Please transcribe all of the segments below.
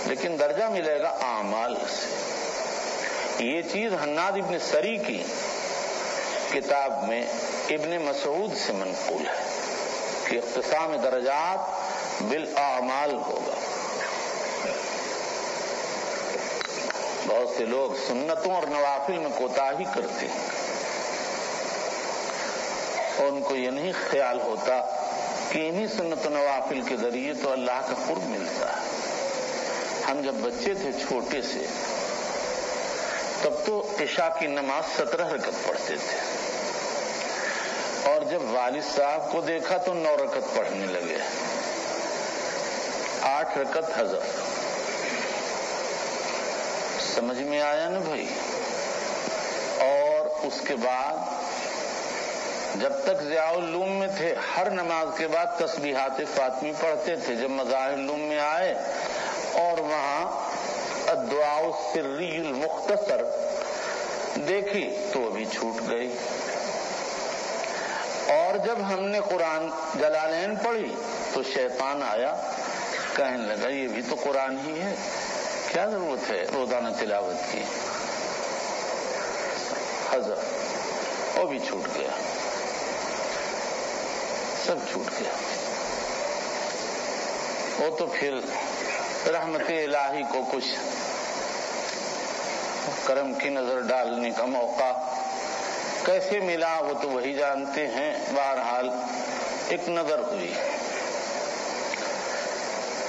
لیکن درجہ ملے گا اعمال سے۔ یہ چیز حناد ابن سری کی کتاب میں ابن مسعود سے منقول ہے کہ اقتسام درجات بالاعمال ہوگا۔ بہت سے لوگ سنتوں اور نوافل میں کوتاہی کرتے ہیں اور ان کو یہ نہیں خیال ہوتا کہ انہی سنت و نوافل کے ذریعے تو اللہ کا قرب ملتا ہے۔ ہم جب بچے تھے چھوٹے سے تب تو عشاء کی نماز 17 رکعت پڑھتے تھے، اور جب والد صاحب کو دیکھا تو 9 رکعت پڑھنے لگے، 8 رکعت حذف۔ سمجھ میں آیا نا بھائی؟ اور اس کے بعد جب تک ضیاء العلوم میں تھے ہر نماز کے بعد تسبیحات فاطمی پڑھتے تھے۔ جب مظاہر العلوم میں آئے اور وہاں الدعاء السری المختصر دیکھی تو ابھی چھوٹ گئی، اور جب ہم نے قرآن جلالین پڑھی تو شیطان آیا، کہنے لگا یہ بھی تو قرآن ہی ہے، کیا ضرورت ہے روزانہ تلاوت کی؟ حذف، وہ بھی چھوٹ گیا، سب چھوٹ گیا۔ وہ تو پھر رحمت الہی کو کچھ کرم کی نظر ڈالنے کا موقع کیسے ملا وہ تو وہی جانتے ہیں۔ بہرحال ایک نظر ہوئی،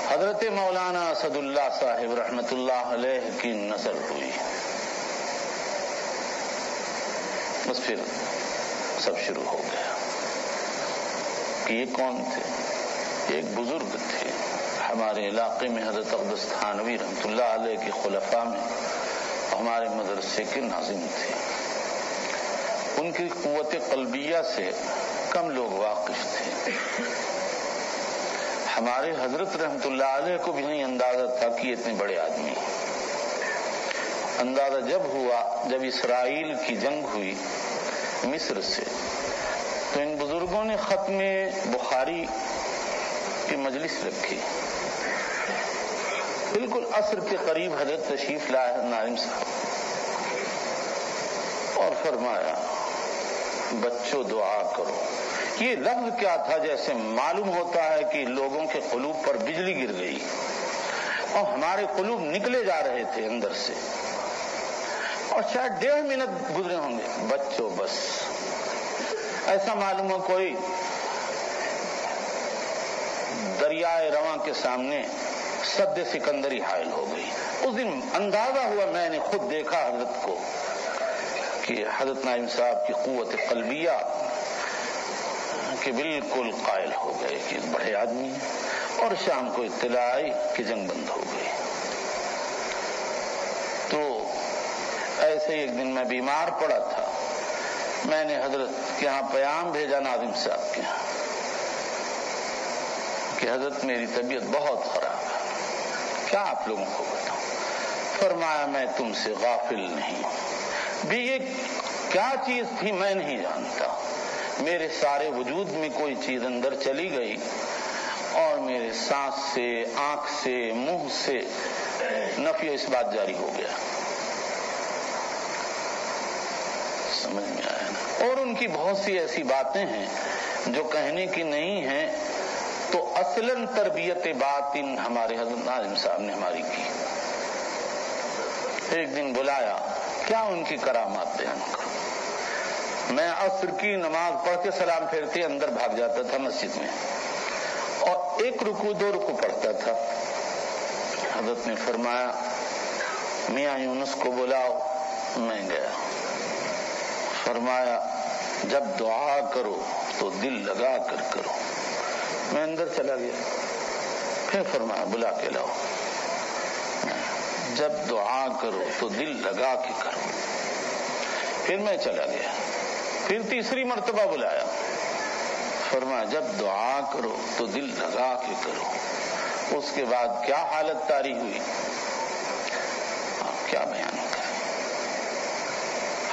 حضرت مولانا اسد اللہ صاحب رحمت اللہ علیہ کی نظر ہوئی، بس پھر سب شروع ہو گیا کہ یہ کون تھے؟ ایک بزرگ تھے ہمارے علاقے میں، حضرت اقدس تھانوی رحمت اللہ علیہ کے خلفاء میں ہمارے مدرسے کے ناظم تھے۔ ان کی قوت قلبیہ سے کم لوگ واقف تھے۔ ہمارے حضرت رحمت اللہ علیہ کو بھی نہیں اندازہ تھا کہ یہ اتنے بڑے آدمی۔ اندازہ جب ہوا جب اسرائیل کی جنگ ہوئی مصر سے، تو ان بزرگوں نے ختم بخاری کی مجلس رکھی۔ بالکل عصر کے قریب حضرت تشریف لائے ناظم صاحب اور فرمایا بچوں دعا کرو۔ یہ لفظ کیا تھا؟ جیسے معلوم ہوتا ہے کہ لوگوں کے قلوب پر بجلی گر گئی اور ہمارے قلوب نکلے جا رہے تھے اندر سے، اور شاید 1.5 منٹ گزرے ہوں گے۔ بچوں بس ایسا معلوم ہو کوئی دریائے رواں کے سامنے سد سکندری حائل ہو گئی۔ اس دن اندازہ ہوا، میں نے خود دیکھا حضرت کو کہ حضرت نائم صاحب کی قوت قلبیہ کہ بالکل قائل ہو گئے کہ بڑے آدمی ہیں۔ اور شام کو اطلاع آئی کہ جنگ بند ہو گئی۔ تو ایسے ایک دن میں بیمار پڑا تھا، میں نے حضرت کے ہاں پیغام بھیجا ناظم صاحب کے ہاں کہ حضرت میری طبیعت بہت خراب ہے، کیا آپ لوگوں کو بتاؤں؟ فرمایا میں تم سے غافل نہیں بھی، یہ کیا چیز تھی میں نہیں جانتا، میرے سارے وجود میں کوئی چیز اندر چلی گئی اور میرے سانس سے، آنکھ سے، منہ سے نفی اس بات جاری ہو گیا۔ سمجھ میں آیا نا؟ اور ان کی بہت سی ایسی باتیں ہیں جو کہنے کی نہیں ہیں، تو اصلاً تربیت باطن ہمارے حضرت ناظم صاحب نے ہماری کی۔ ایک دن بلایا، کیا ان کی کرامات بیان کروں؟ میں عصر کی نماز پڑھ کے سلام پھیرتے اندر بھاگ جاتا تھا مسجد میں، اور 1 رکوع 2 رکوع پڑھتا تھا۔ حضرت نے فرمایا میاں یونس کو بلاؤ، میں گیا۔ فرمایا جب دعا کرو تو دل لگا کر کرو۔ میں اندر چلا گیا، پھر فرمایا بلا کے لاؤ، جب دعا کرو تو دل لگا کے کرو۔ پھر میں چلا گیا، پھر تیسری مرتبہ بلایا، فرمایا جب دعا کرو تو دل لگا کے کرو۔ اس کے بعد کیا حالت طاری ہوئی، آپ کیا بیان کریں؟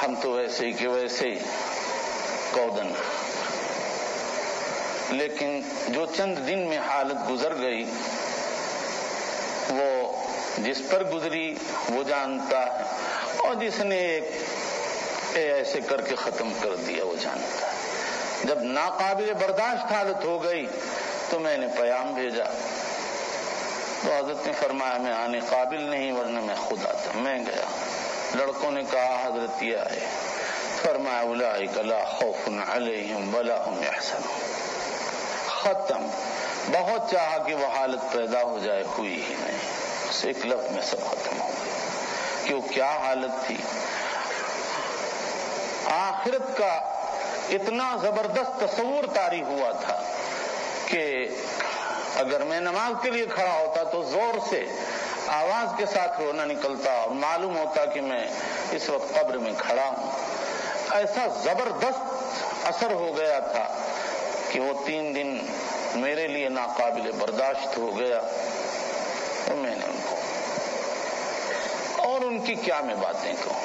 ہم تو ویسے ہی کہ ویسے ہی کودن، لیکن جو چند دن میں حالت گزر گئی وہ جس پر گزری وہ جانتا ہے، اور جس نے ایسے کر کے ختم کر دیا وہ جانتا ہے۔ جب ناقابل برداشت حالت ہو گئی تو میں نے پیام بھیجا، تو حضرت نے فرمایا میں آنے قابل نہیں، ورنہ میں خود آتا۔ میں گیا، لڑکوں نے کہا حضرت یہ آئے، فرمایا اولئک لا خوف علیہم ولا هم یحزنون۔ ختم۔ بہت چاہا کہ وہ حالت پیدا ہو جائے، ہوئی ہی نہیں، بس ایک لفظ میں سب ختم ہو گیا۔ کہ وہ کیا حالت تھی، آخرت کا اتنا زبردست تصور طاری ہوا تھا کہ اگر میں نماز کے لیے کھڑا ہوتا تو زور سے آواز کے ساتھ رونا نکلتا اور معلوم ہوتا کہ میں اس وقت قبر میں کھڑا ہوں۔ ایسا زبردست اثر ہو گیا تھا کہ وہ 3 دن میرے لیے ناقابل برداشت ہو گیا، اور میں نے ان کو، اور ان کی کیا میں باتیں کہوں،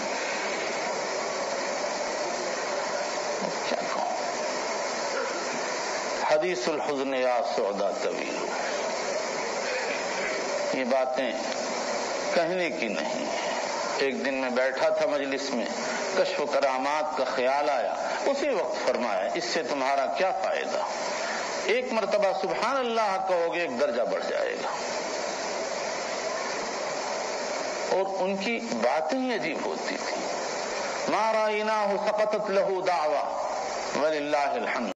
کیا کہوں۔ حدیث الحزن یا سودا طویل، یہ باتیں کہنے کی نہیں۔ ایک دن میں بیٹھا تھا مجلس میں، کشف و کرامات کا خیال آیا، اسی وقت فرمایا اس سے تمہارا کیا فائدہ، ایک مرتبہ سبحان اللہ کہو گے 1 درجہ بڑھ جائے گا۔ اور ان کی باتیں ہی عجیب ہوتی تھی۔ ما رأیناہ سقطت لہ دعوی وللہ الحمد،